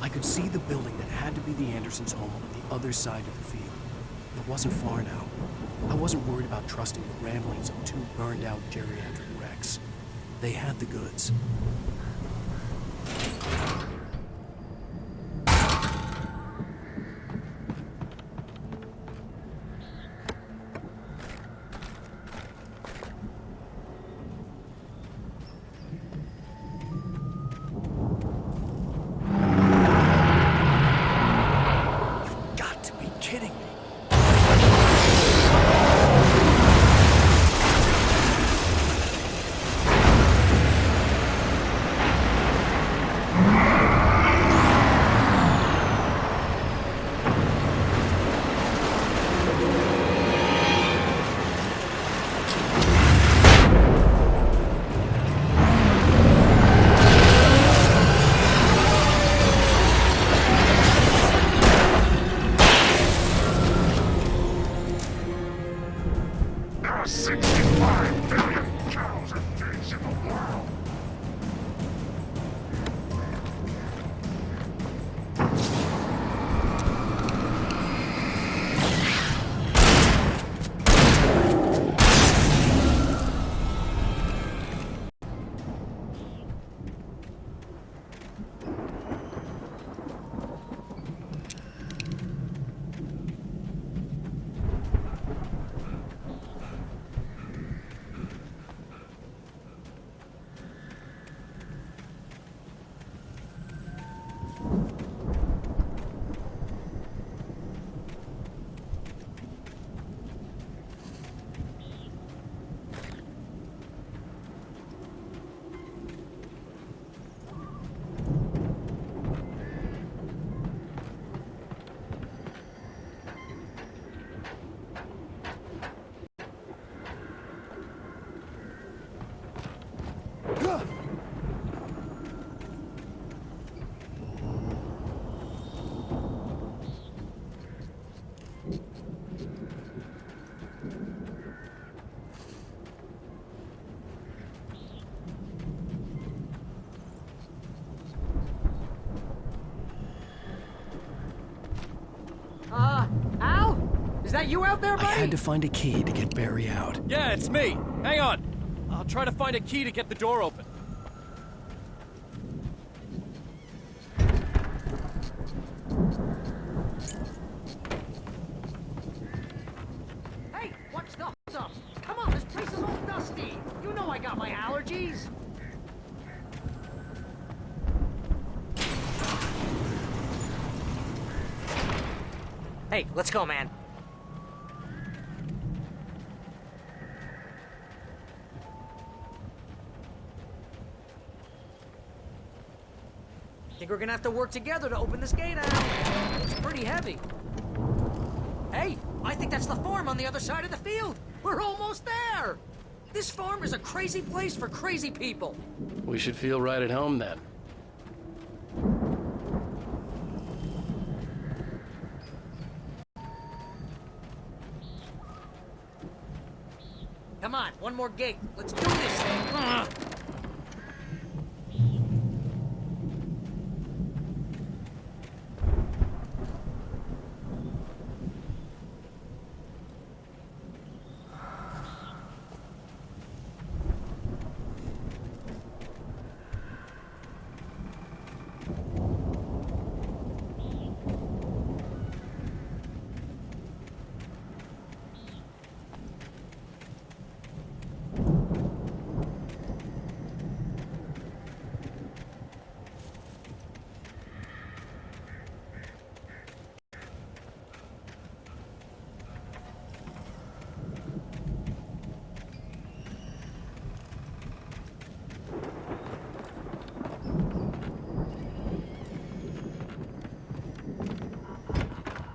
I could see the building that had to be the Andersons' home on the other side of the field. It wasn't far now. I wasn't worried about trusting the ramblings of two burned-out geriatric wrecks. They had the goods. Al? Is that you out there, buddy? I had to find a key to get Barry out. Yeah, it's me. Hang on. I'll try to find a key to get the door open. Hey, what's the hold up? Come on, this place is all dusty. You know I got my allergies. Hey, let's go, man. Think we're gonna have to work together to open this gate out. It's pretty heavy. Hey, I think that's the farm on the other side of the field. We're almost there. This farm is a crazy place for crazy people. We should feel right at home then. Come on, one more gate. Let's do this thing.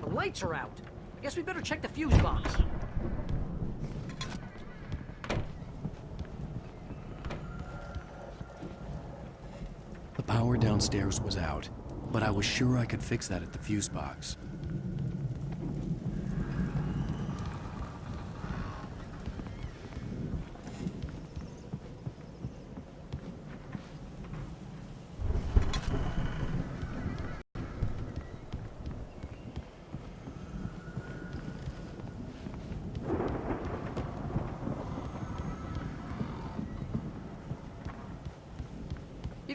Lights are out. I guess we better check the fuse box. The power downstairs was out, but I was sure I could fix that at the fuse box.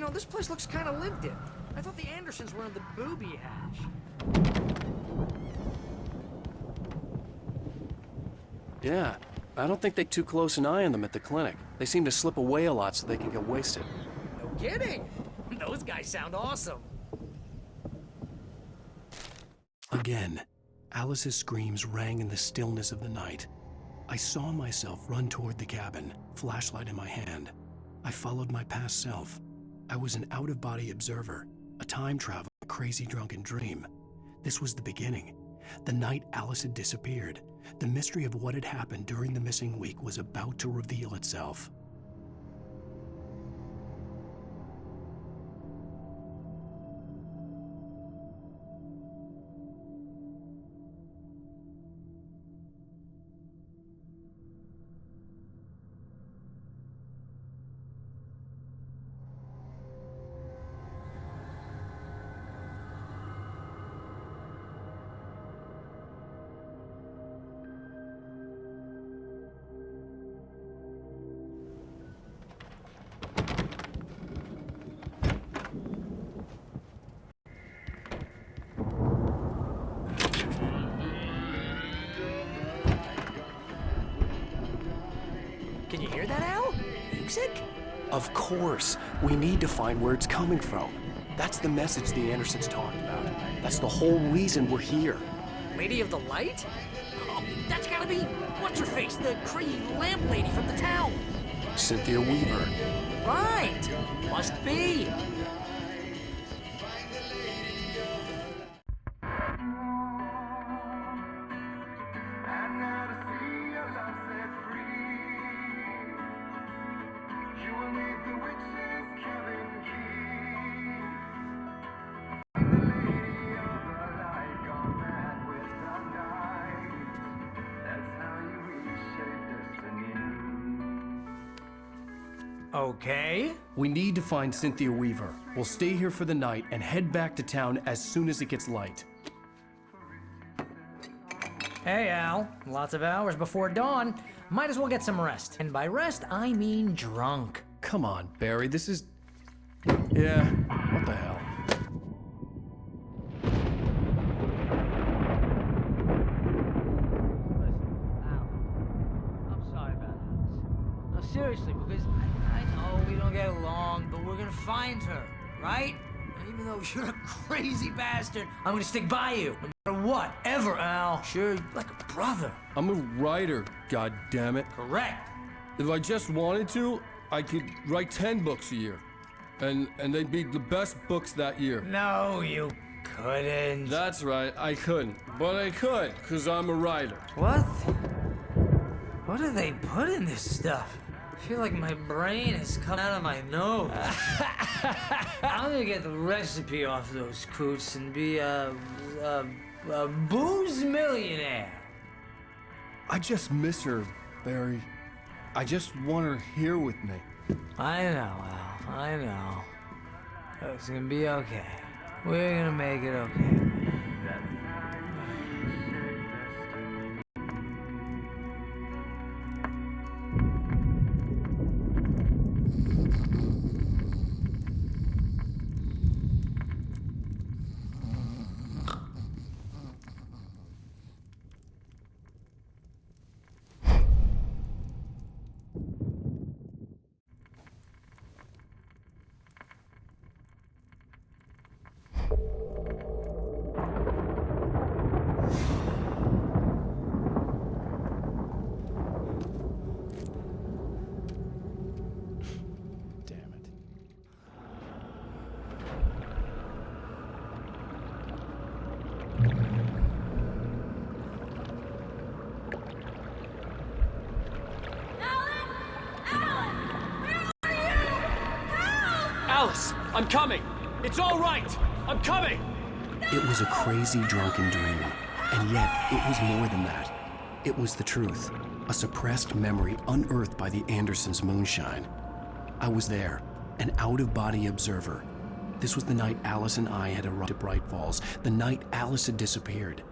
know, this place looks kind of lived in. I thought the Andersons were in the booby hatch. Yeah, I don't think they too close an eye on them at the clinic. They seem to slip away a lot so they can get wasted. No kidding. Those guys sound awesome. Again, Alice's screams rang in the stillness of the night. I saw myself run toward the cabin, flashlight in my hand. I followed my past self. I was an out-of-body observer, a time traveler, a crazy drunken dream. This was the beginning. The night Alice had disappeared. The mystery of what had happened during the missing week was about to reveal itself. Can you hear that, Al? Music? Of course, we need to find where it's coming from. That's the message the Andersons talked about. That's the whole reason we're here. Lady of the Light? Oh, that's gotta be what's-her-face, the cree lamp lady from the town. Cynthia Weaver. Right. Must be. Okay. We need to find Cynthia Weaver. We'll stay here for the night and head back to town as soon as it gets light. Hey, Al. Lots of hours before dawn. Might as well get some rest. And by rest, I mean drunk. Come on, Barry, this is... Yeah, what the hell? I'm sorry about this. No, seriously, because I know we don't get along, but we're gonna find her, right? And even though you're a crazy bastard, I'm gonna stick by you, no matter what, ever, Al. Sure, like a brother. I'm a writer, goddammit. Correct. If I just wanted to, I could write 10 books a year. And they'd be the best books that year. No, you couldn't. That's right, I couldn't. But I could, because I'm a writer. What? What do they put in this stuff? I feel like my brain has come out of my nose. I'm gonna get the recipe off those coots and be a booze millionaire. I just miss her, Barry. I just want her here with me. I know, Al. I know. It's gonna be okay. We're gonna make it okay. Damn it. Alice, I'm coming! It's all right! I'm coming! It was a crazy drunken dream, and yet it was more than that. It was the truth, a suppressed memory unearthed by the Andersons' moonshine. I was there, an out-of-body observer. This was the night Alice and I had arrived at Bright Falls, the night Alice had disappeared.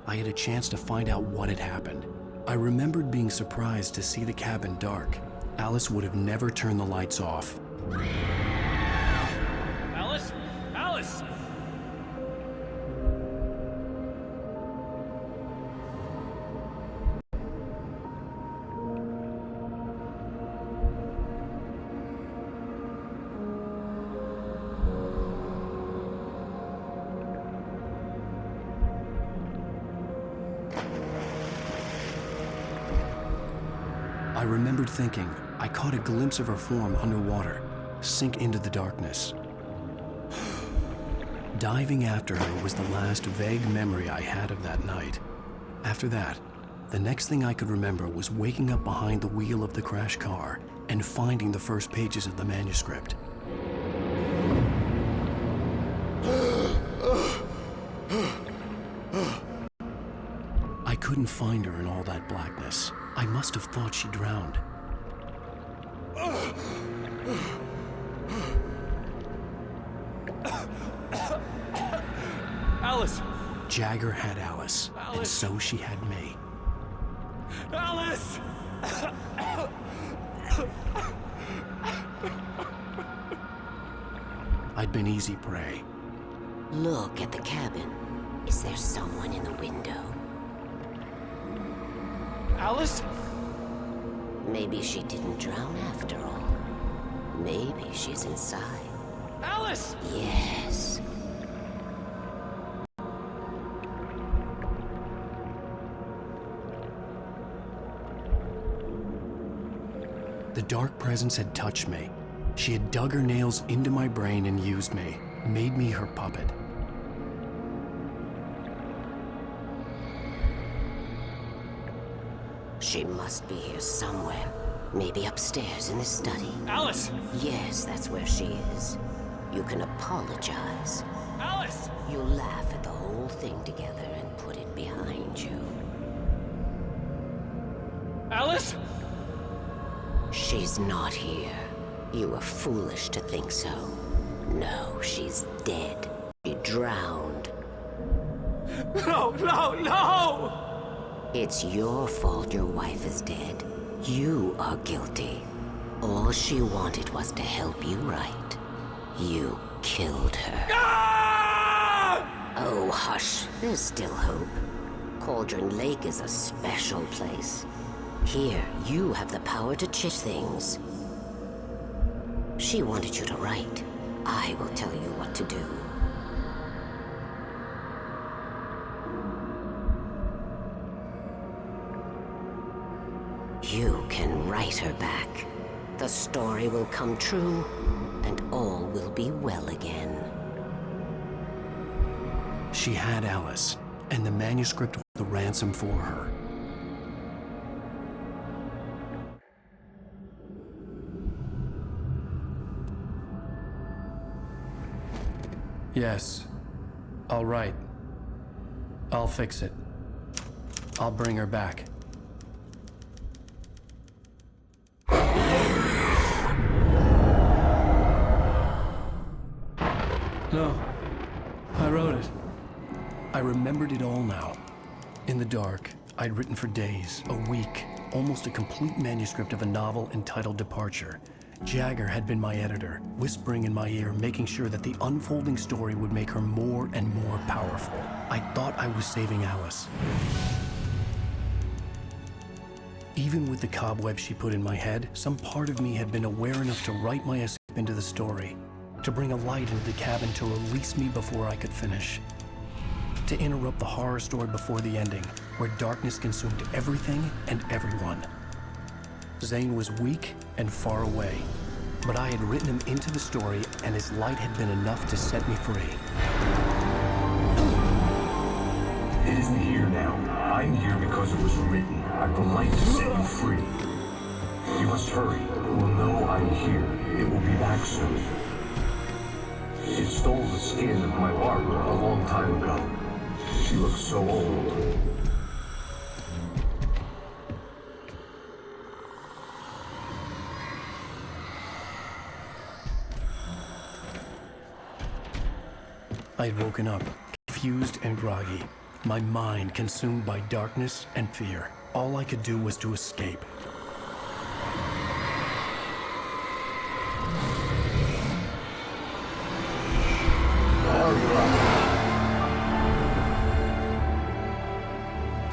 I had a chance to find out what had happened. I remembered being surprised to see the cabin dark. Alice would have never turned the lights off. I remembered thinking I caught a glimpse of her form underwater, sink into the darkness. Diving after her was the last vague memory I had of that night. After that, the next thing I could remember was waking up behind the wheel of the crashed car and finding the first pages of the manuscript. I couldn't find her in all that blackness. I must have thought she drowned. Alice! Jagger had Alice, and Alice. so she had me. Alice! I'd been easy prey. Look at the cabin. Is there someone in the window? Alice? Maybe she didn't drown after all. Maybe she's inside. Alice! Yes. The dark presence had touched me. She had dug her nails into my brain and used me, made me her puppet. She must be here somewhere. Maybe upstairs in the study. Alice! Yes, that's where she is. You can apologize. Alice! You laugh at the whole thing together and put it behind you. Alice? She's not here. You were foolish to think so. No, she's dead. She drowned. No, no, no! It's your fault your wife is dead. You are guilty. All she wanted was to help you right. You killed her. Ah! Oh, hush. There's still hope. Cauldron Lake is a special place. Here, you have the power to change things. She wanted you to write. I will tell you what to do. You can write her back. The story will come true, and all will be well again. She had Alice, and the manuscript was the ransom for her. Yes, I'll write. I'll fix it. I'll bring her back. No, I wrote it. I remembered it all now. In the dark, I'd written for days, a week, almost a complete manuscript of a novel entitled Departure. Jagger had been my editor, whispering in my ear, making sure that the unfolding story would make her more and more powerful. I thought I was saving Alice. Even with the cobwebs she put in my head, some part of me had been aware enough to write my escape into the story, to bring a light into the cabin to release me before I could finish, to interrupt the horror story before the ending, where darkness consumed everything and everyone. Zane was weak and far away, but I had written him into the story, and his light had been enough to set me free. It isn't here now. I'm here because it was written. I've the light to set you free. You must hurry. It will know I'm here. It will be back soon. It stole the skin of my Barbara a long time ago. She looks so old. I had woken up, confused and groggy, my mind consumed by darkness and fear. All I could do was to escape.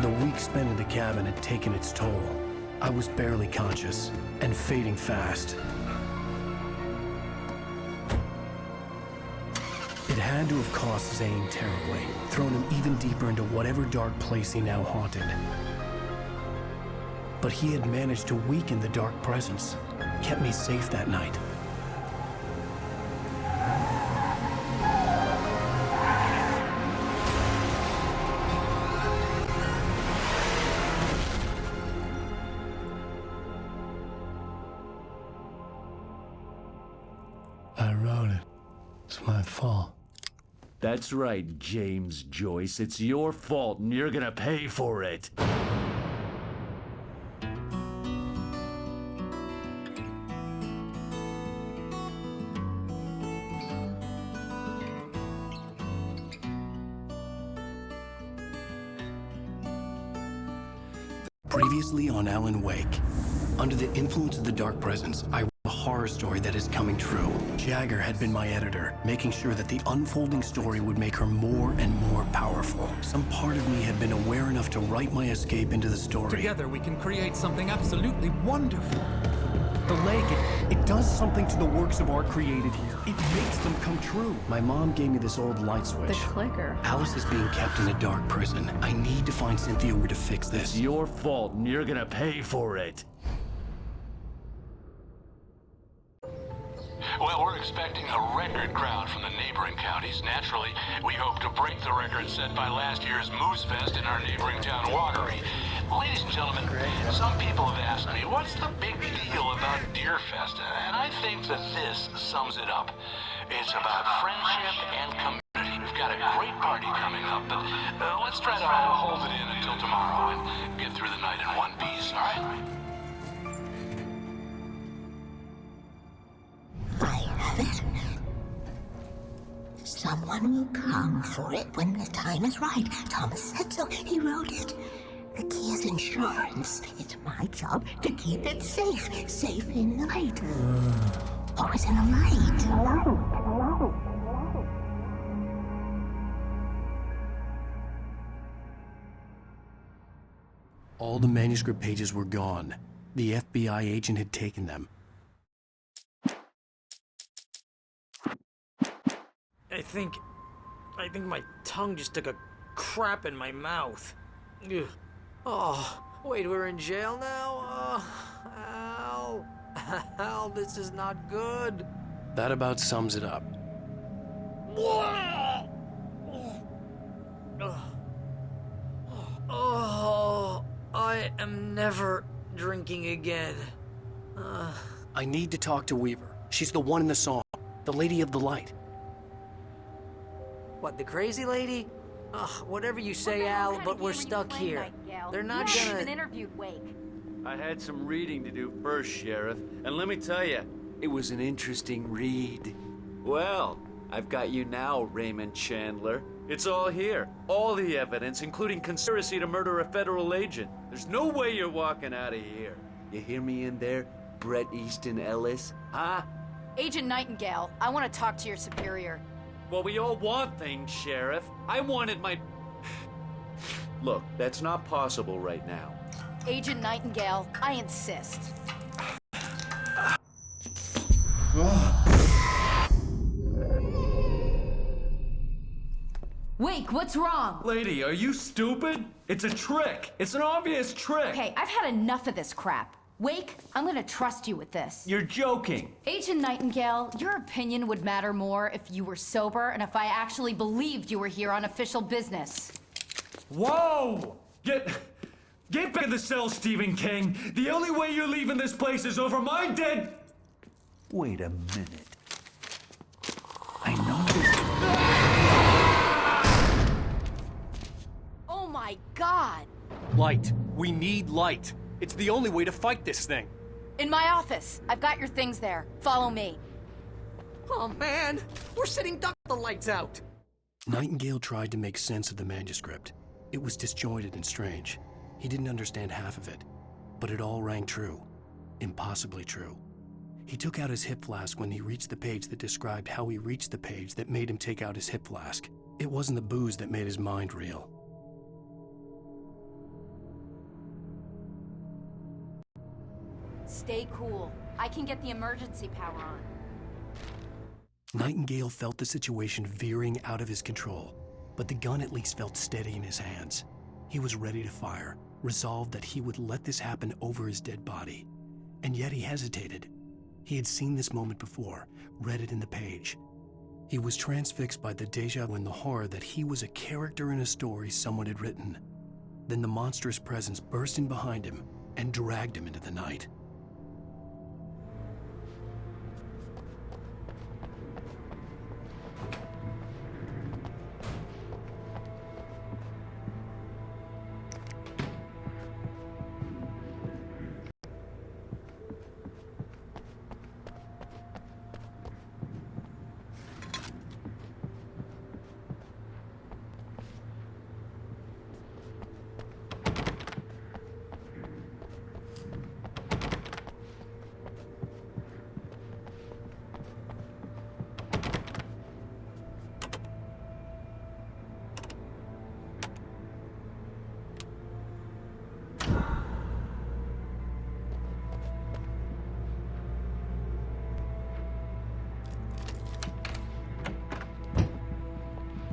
The week spent in the cabin had taken its toll. I was barely conscious, and fading fast. It had to have cost Zane terribly, thrown him even deeper into whatever dark place he now haunted. But he had managed to weaken the dark presence, kept me safe that night. I wrote it. It's my fault. That's right, James Joyce. It's your fault, and you're gonna pay for it. Previously on Alan Wake. Under the influence of the dark presence, I wrote a horror story that is coming true. Jagger had been my editor, making sure that the unfolding story would make her more and more powerful. Some part of me had been aware enough to write my escape into the story. Together we can create something absolutely wonderful. The lake, it does something to the works of art created here. It makes them come true. My mom gave me this old light switch. The clicker. Alice is being kept in a dark prison. I need to find Cynthia where to fix this. It's your fault, and you're gonna pay for it. Well, we're expecting a record crowd from the neighboring counties. Naturally, we hope to break the record set by last year's Moose Fest in our neighboring town, Watery. Ladies and gentlemen, some people have asked me, what's the big deal about Deer Fest? And I think that this sums it up. It's about friendship and community. We've got a great party coming up, but let's try to hold it in until tomorrow and get through the night in one piece, all right? I have it. Someone will come for it when the time is right. Thomas said so. He wrote it. The key is insurance. It's my job to keep it safe. Safe in the light. Always in the light. All the manuscript pages were gone. The FBI agent had taken them. I think my tongue just took a crap in my mouth. Ugh. Oh, wait, we're in jail now? Oh, Al, this is not good. That about sums it up. Oh, I am never drinking again. I need to talk to Weaver. She's the one in the song. The Lady of the Light. What, the crazy lady? Ugh, whatever you say, Al, but we're stuck here. They're not gonna... interviewed Wake. I had some reading to do first, Sheriff, and let me tell you, it was an interesting read. Well, I've got you now, Raymond Chandler. It's all here. All the evidence, including conspiracy to murder a federal agent. There's no way you're walking out of here. You hear me in there, Bret Easton Ellis? Huh? Agent Nightingale, I want to talk to your superior. Well, we all want things, Sheriff. I wanted my... Look, that's not possible right now. Agent Nightingale, I insist. Wake, what's wrong? Lady, are you stupid? It's a trick. It's an obvious trick. Okay, I've had enough of this crap. Wake, I'm gonna trust you with this. You're joking. Agent Nightingale, your opinion would matter more if you were sober and if I actually believed you were here on official business. Whoa! Get back in the cell, Stephen King. The only way you're leaving this place is over my dead... Wait a minute. I know this... Oh my God! Light. We need light. It's the only way to fight this thing. In my office. I've got your things there. Follow me. Oh, man! We're sitting duck with the lights out! Nightingale tried to make sense of the manuscript. It was disjointed and strange. He didn't understand half of it. But it all rang true. Impossibly true. He took out his hip flask when he reached the page that described how he reached the page that made him take out his hip flask. It wasn't the booze that made his mind reel. Stay cool. I can get the emergency power on. Nightingale felt the situation veering out of his control, but the gun at least felt steady in his hands. He was ready to fire, resolved that he would let this happen over his dead body. And yet he hesitated. He had seen this moment before, read it in the page. He was transfixed by the déjà vu and the horror that he was a character in a story someone had written. Then the monstrous presence burst in behind him and dragged him into the night.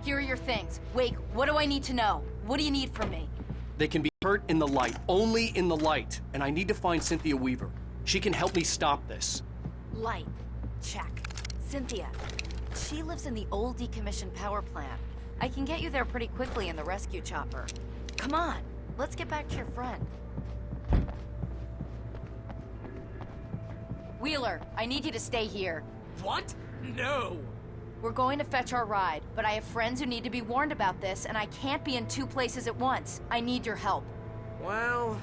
Here are your things. Wake, what do I need to know? What do you need from me? They can be hurt in the light, only in the light. And I need to find Cynthia Weaver. She can help me stop this. Light. Check. Cynthia. She lives in the old decommissioned power plant. I can get you there pretty quickly in the rescue chopper. Come on, let's get back to your friend. Wheeler, I need you to stay here. What? No! We're going to fetch our ride, but I have friends who need to be warned about this, and I can't be in 2 places at once. I need your help. Well,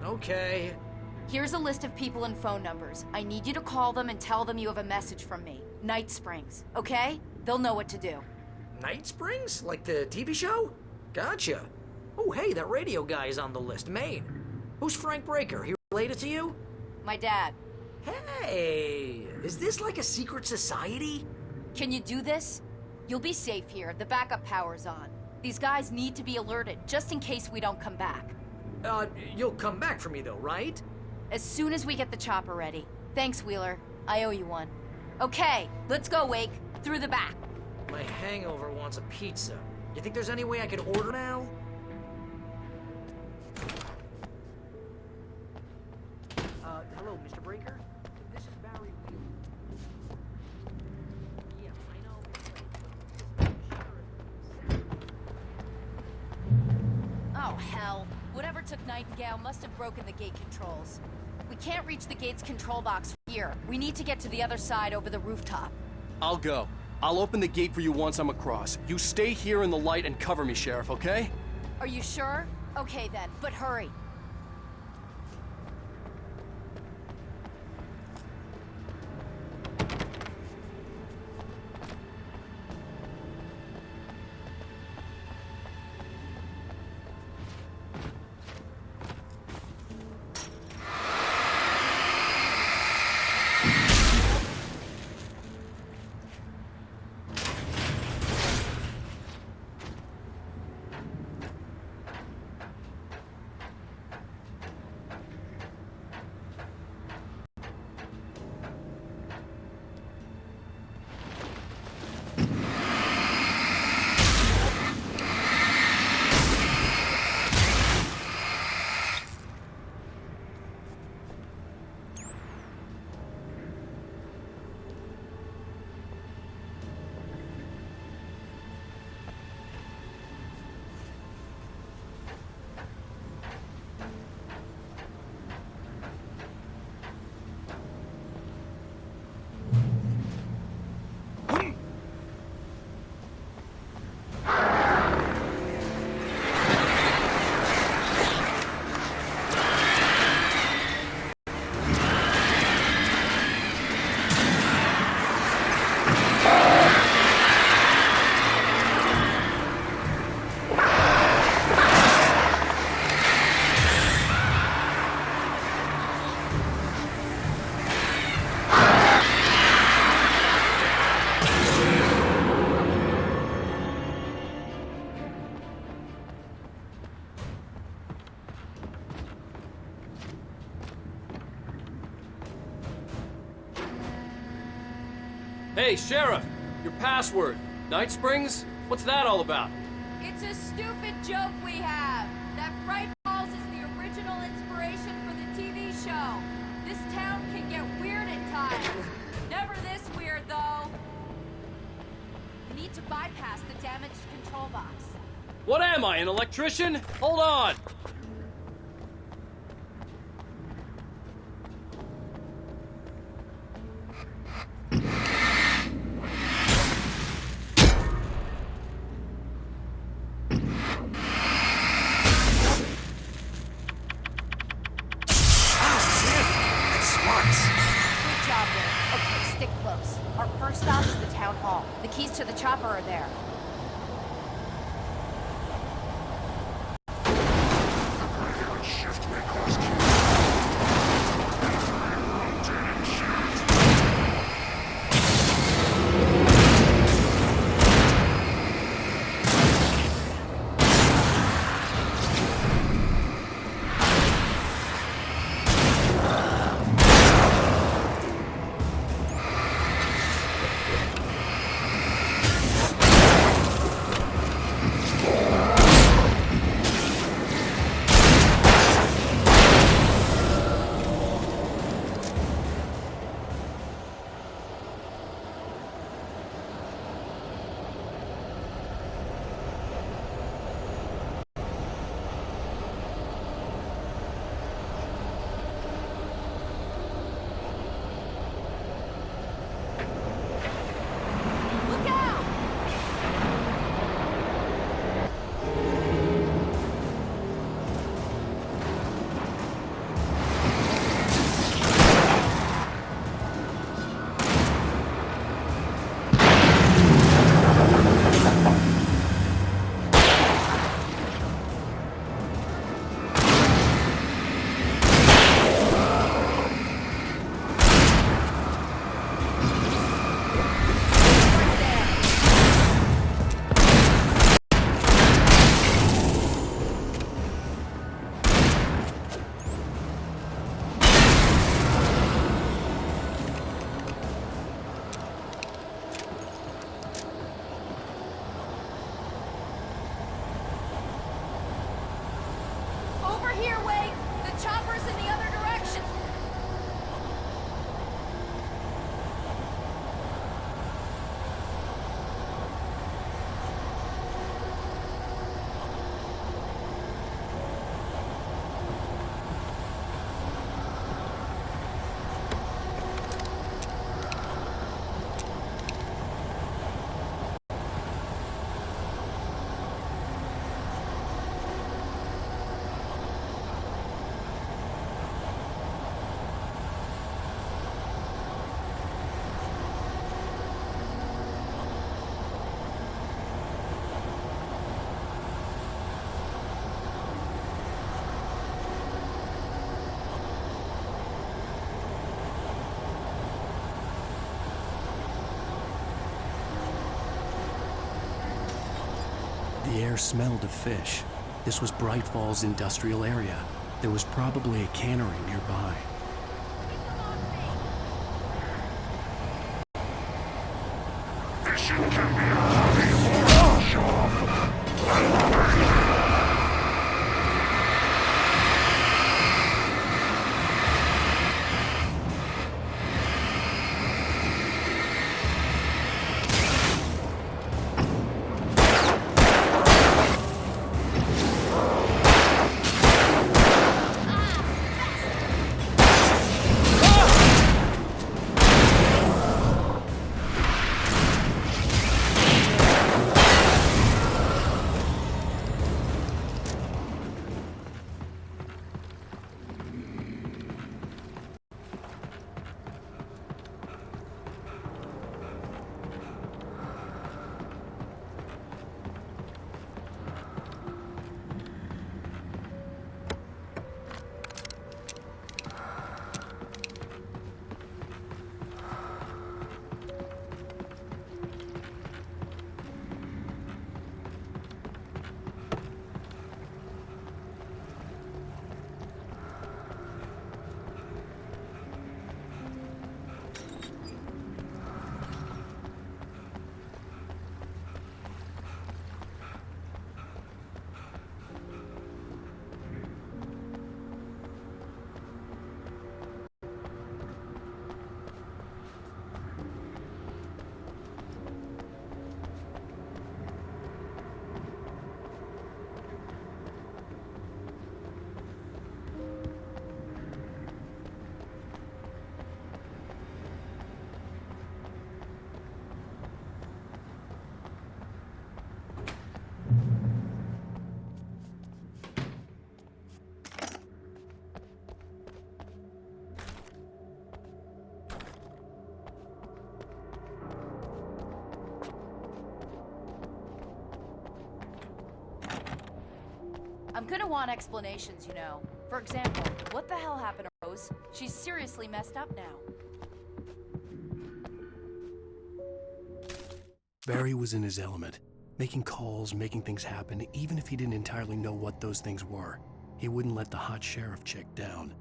okay. Here's a list of people and phone numbers. I need you to call them and tell them you have a message from me. Night Springs, okay? They'll know what to do. Night Springs? Like the TV show? Gotcha. Oh, hey, that radio guy is on the list, Maine. Who's Frank Breaker? He related to you? My dad. Hey, is this like a secret society? Can you do this? You'll be safe here. The backup power's on. These guys need to be alerted, just in case we don't come back. You'll come back for me though, right? As soon as we get the chopper ready. Thanks, Wheeler. I owe you one. Okay, let's go, Wake. Through the back. My hangover wants a pizza. You think there's any way I could order now? Hello, Mr. Breaker? This is Barry Wheeler. Yeah, I know. Oh, hell. Whatever took Nightingale must have broken the gate controls. We can't reach the gate's control box from here. We need to get to the other side over the rooftop. I'll go. I'll open the gate for you once I'm across. You stay here in the light and cover me, Sheriff, okay? Are you sure? Okay then, but hurry. Hey, Sheriff! Your password. Night Springs? What's that all about? It's a stupid joke we have. That Bright Falls is the original inspiration for the TV show. This town can get weird at times. Never this weird, though. You need to bypass the damaged control box. What am I, an electrician? Hold on! Good job there. Okay, stick close. Our first stop is the town hall. The keys to the chopper are there. Look out! Over here, Wade! The chopper's in the other direction! The air smelled of fish. This was Bright Falls industrial area. There was probably a cannery nearby. I'm gonna want explanations, you know. For example, what the hell happened to Rose? She's seriously messed up now. Barry was in his element, making calls, making things happen, even if he didn't entirely know what those things were. He wouldn't let the hot sheriff chick down.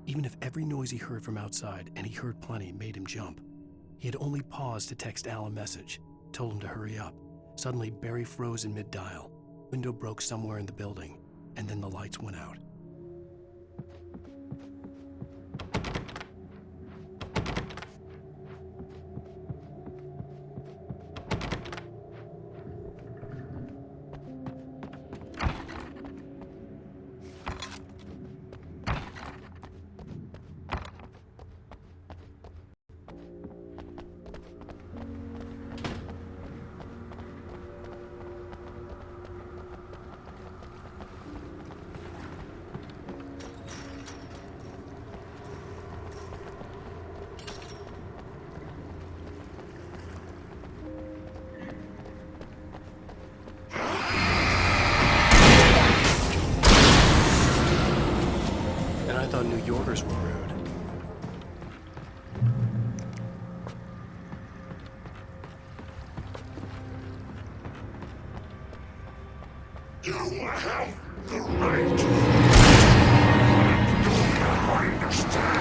Even if every noise he heard from outside, and he heard plenty, made him jump. He had only paused to text Al a message, told him to hurry up. Suddenly, Barry froze in mid-dial. Window broke somewhere in the building, and then the lights went out. And I thought New Yorkers were rude. You have the right. You understand.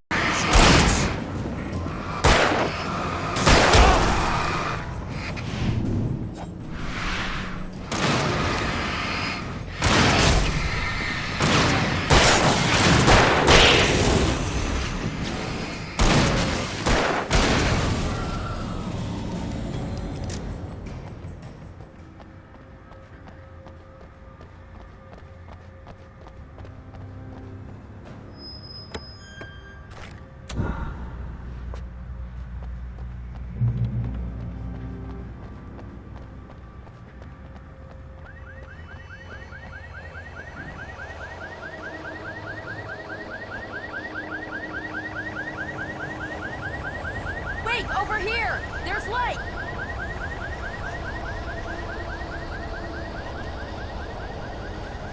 Wake, over here! There's light!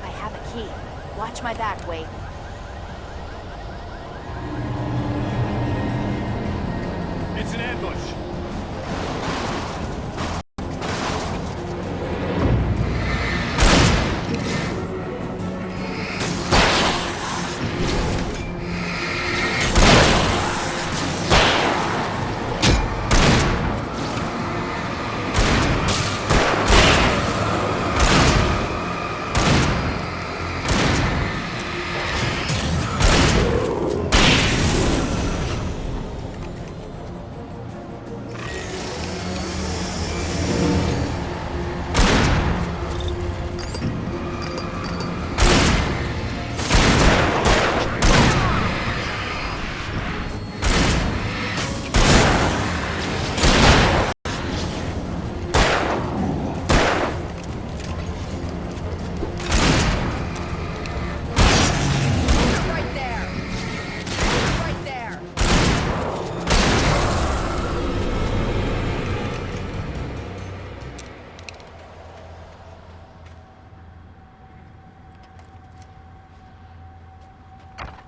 I have a key. Watch my back, Wake. It's an ambush.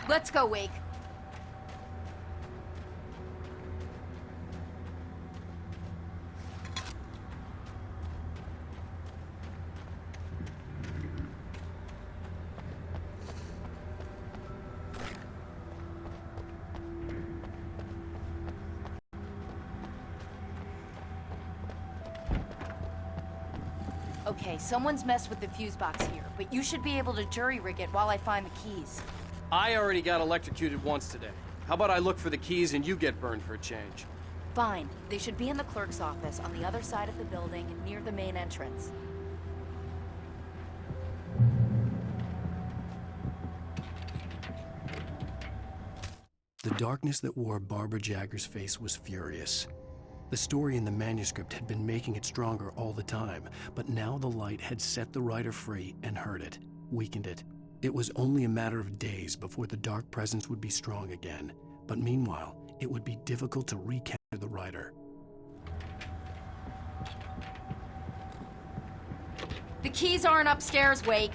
Let's go, Wake. Okay, someone's messed with the fuse box here, but you should be able to jury-rig it while I find the keys. I already got electrocuted once today. How about I look for the keys and you get burned for a change? Fine. They should be in the clerk's office on the other side of the building near the main entrance. The darkness that wore Barbara Jagger's face was furious. The story in the manuscript had been making it stronger all the time, but now the light had set the writer free and hurt it, weakened it. It was only a matter of days before the dark presence would be strong again, but meanwhile, it would be difficult to recapture the writer. The keys aren't upstairs, Wake.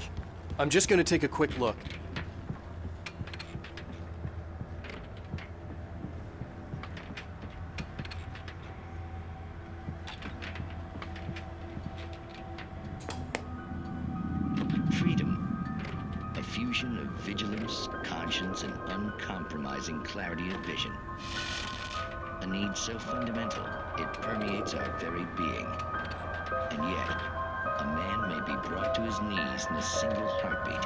I'm just gonna take a quick look. Freedom. A fusion of vigilance, conscience, and uncompromising clarity of vision. A need so fundamental, it permeates our very being. And yet, a man may be brought to his knees in a single heartbeat.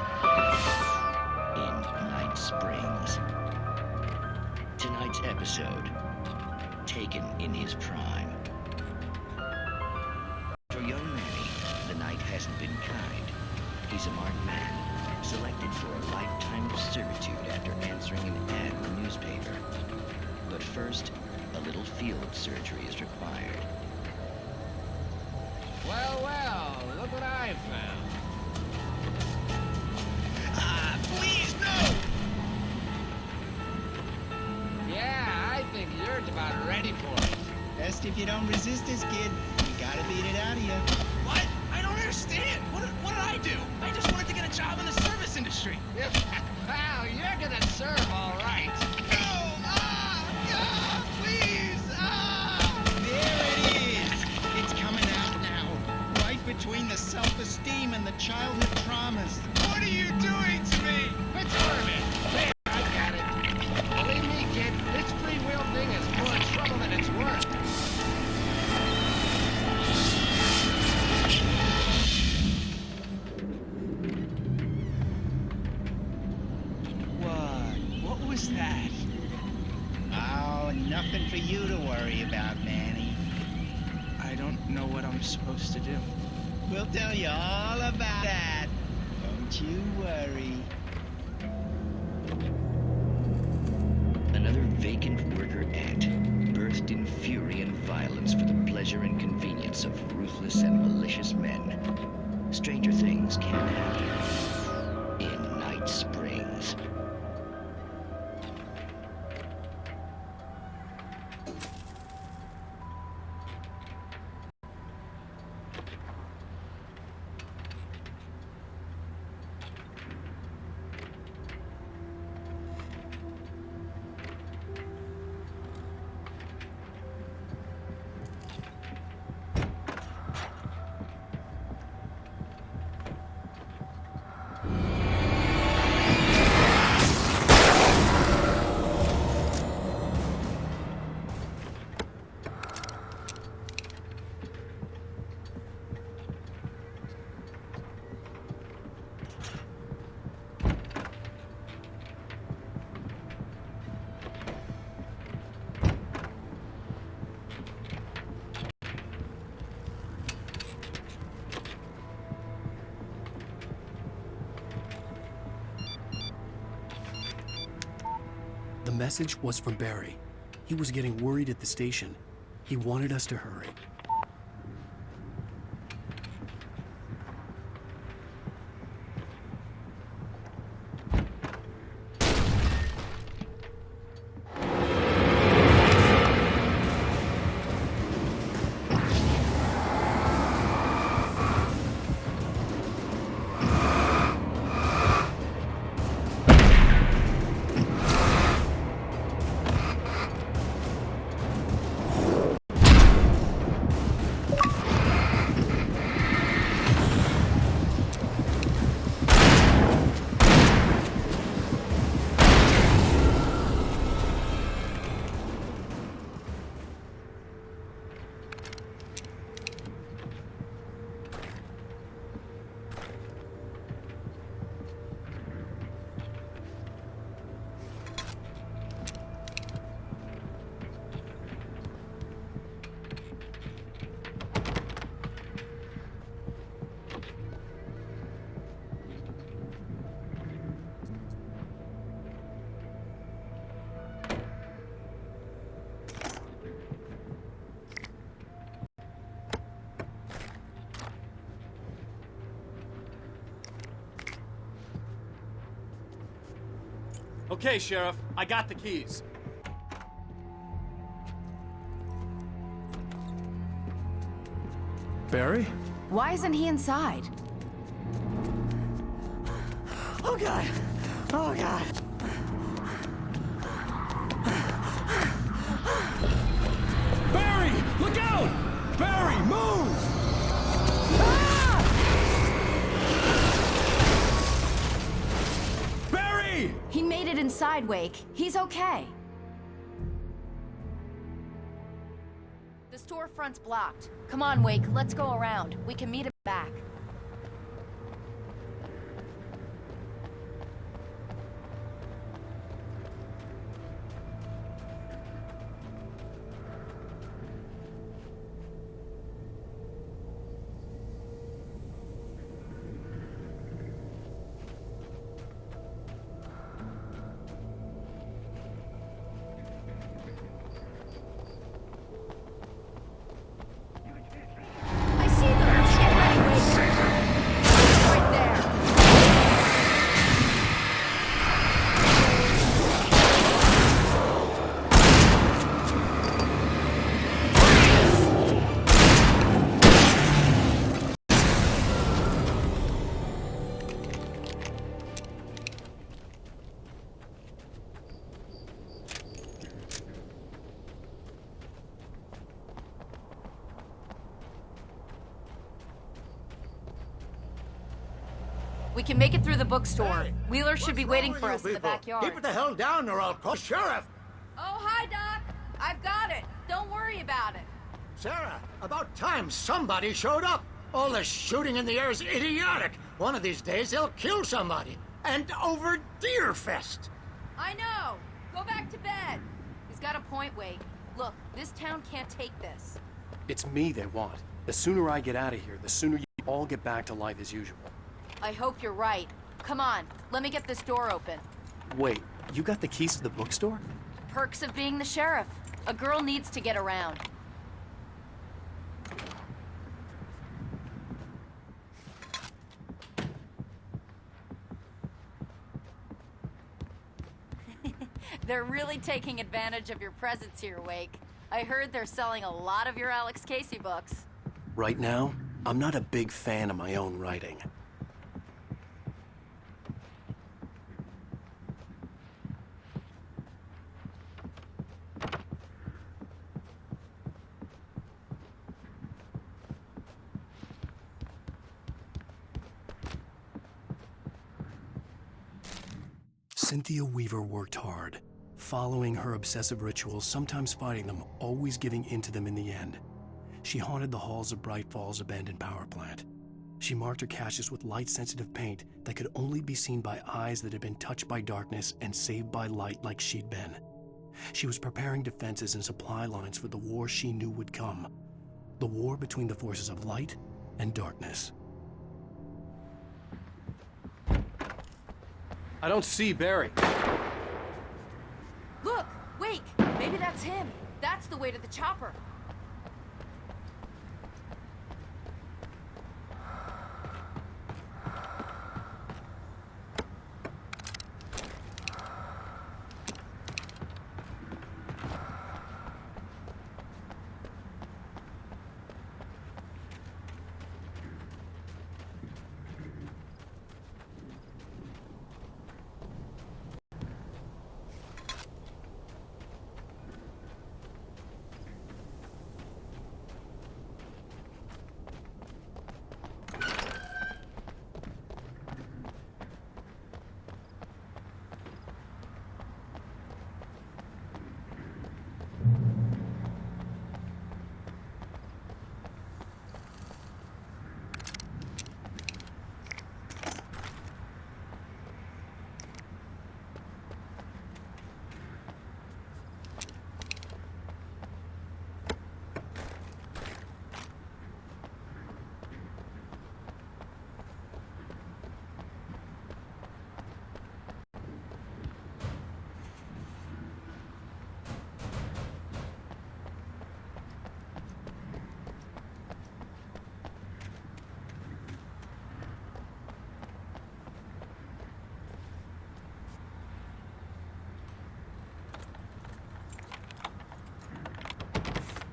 In Night Springs. Tonight's episode, Taken in His Prime. For young Manny, the night hasn't been kind. He's a marked man, selected for a lifetime of servitude after answering an ad in the newspaper. But first, a little field surgery is required. Well, well, look what I found. Please, no! Yeah, I think you're about ready for it. Best if you don't resist this, kid. We gotta beat it out of you. What? I don't understand. What did I do? I just wanted to get a job in the service industry. Well, you're gonna serve all right. No! Please! There it is! It's coming out now. Right between the self-esteem and the childhood traumas. What are you doing to me? It's Orbit. There, I got it. Believe me, kid, this free will thing is more trouble than it's worth. What was that? Oh, nothing for you to worry about, Manny. I don't know what I'm supposed to do. We'll tell you all about that. Don't you worry. Another vacant worker ant, birthed in fury and violence for the pleasure and convenience of ruthless and malicious men. Stranger things can happen in Night Springs. The message was from Barry. He was getting worried at the station. He wanted us to hurry. Okay, Sheriff, I got the keys. Barry? Why isn't he inside? Oh, God. Oh, God. Barry! Look out! Barry, move! Barry! He made it inside, Wake. He's okay. The storefront's blocked. Come on, Wake. Let's go around. We can meet him back. We can make it through the bookstore. Hey, Wheeler should be waiting for us in the people? backyard. Keep it the hell down or I'll call sheriff. Oh, hi, Doc. I've got it. Don't worry about it. Sarah, about time somebody showed up. All the shooting in the air is idiotic. One of these days they'll kill somebody. And over Deerfest. I know. Go back to bed. He's got a point, Wake. Look, this town can't take this. It's me they want. The sooner I get out of here, the sooner you all get back to life as usual. I hope you're right. Come on, let me get this door open. Wait, you got the keys to the bookstore? Perks of being the sheriff. A girl needs to get around. They're really taking advantage of your presence here, Wake. I heard they're selling a lot of your Alex Casey books. Right now, I'm not a big fan of my own writing. Cynthia Weaver worked hard, following her obsessive rituals, sometimes fighting them, always giving in to them in the end. She haunted the halls of Bright Falls abandoned power plant. She marked her caches with light-sensitive paint that could only be seen by eyes that had been touched by darkness and saved by light like she'd been. She was preparing defenses and supply lines for the war she knew would come. The war between the forces of light and darkness. I don't see Barry. Look! Wake! Maybe that's him. That's the way to the chopper.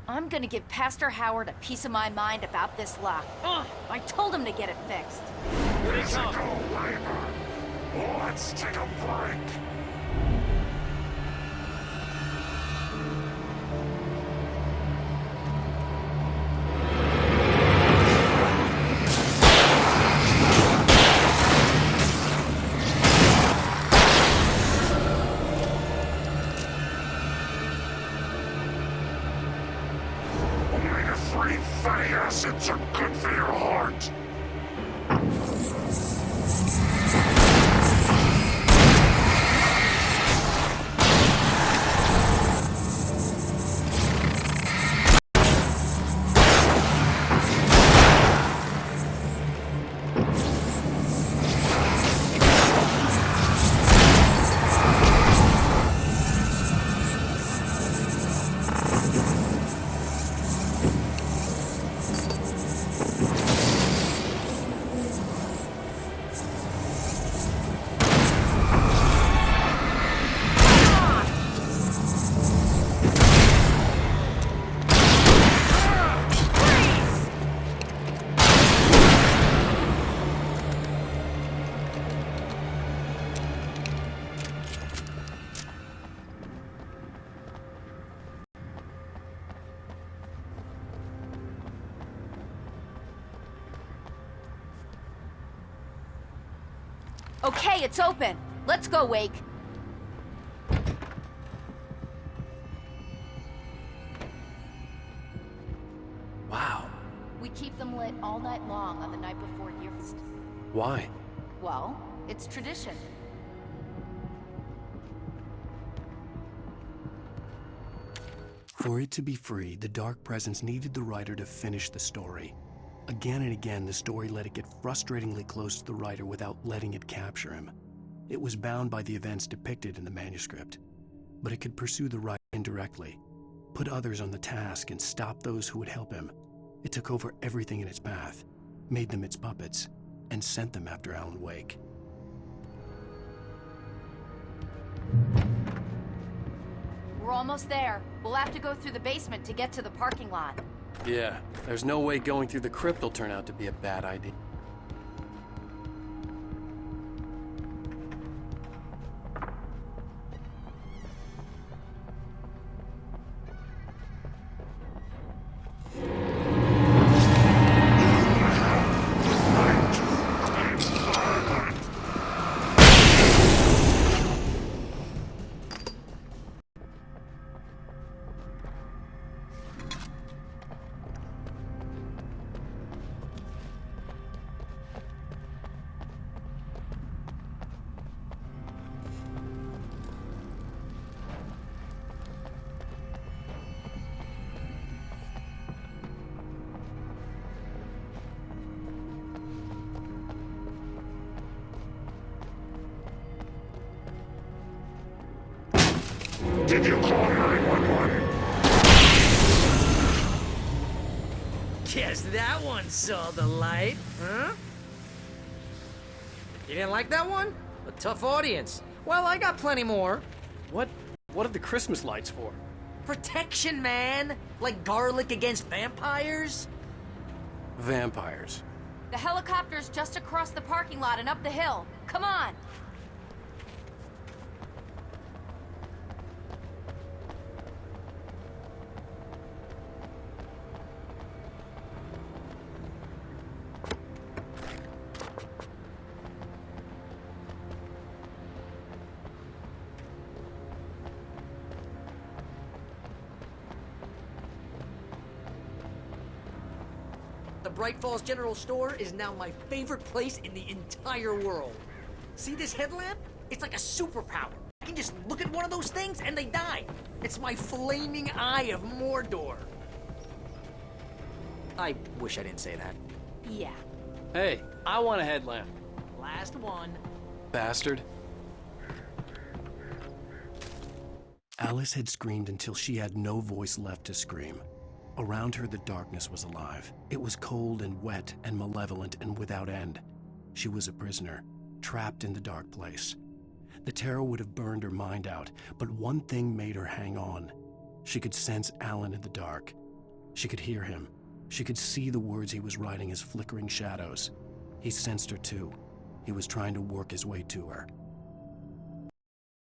I'm gonna give Pastor Howard a piece of my mind about this lock. Ugh, I told him to get it fixed. Here they come. Let's take a break. Omega-3 fatty acids are good for your heart. Okay, it's open. Let's go, Wake. Wow. We keep them lit all night long on the night before Yearfest. Why? Well, it's tradition. For it to be free, the Dark Presence needed the writer to finish the story. Again and again, the story let it get frustratingly close to the writer without letting it capture him. It was bound by the events depicted in the manuscript, but it could pursue the writer indirectly, put others on the task, and stop those who would help him. It took over everything in its path, made them its puppets, and sent them after Alan Wake. We're almost there. We'll have to go through the basement to get to the parking lot. Yeah, there's no way going through the crypt will turn out to be a bad idea. Did you call 911? Guess that one saw the light, huh? You didn't like that one? A tough audience. Well, I got plenty more. What are the Christmas lights for? Protection, man! Like garlic against vampires? Vampires. The helicopter's just across the parking lot and up the hill. Come on! The Bright Falls General Store is now my favorite place in the entire world. See this headlamp? It's like a superpower. I can just look at one of those things and they die. It's my flaming eye of Mordor. I wish I didn't say that. Yeah. Hey, I want a headlamp. Last one. Bastard. Alice had screamed until she had no voice left to scream. Around her, the darkness was alive. It was cold and wet and malevolent and without end. She was a prisoner, trapped in the dark place. The terror would have burned her mind out, but one thing made her hang on. She could sense Alan in the dark. She could hear him. She could see the words he was writing as flickering shadows. He sensed her too. He was trying to work his way to her.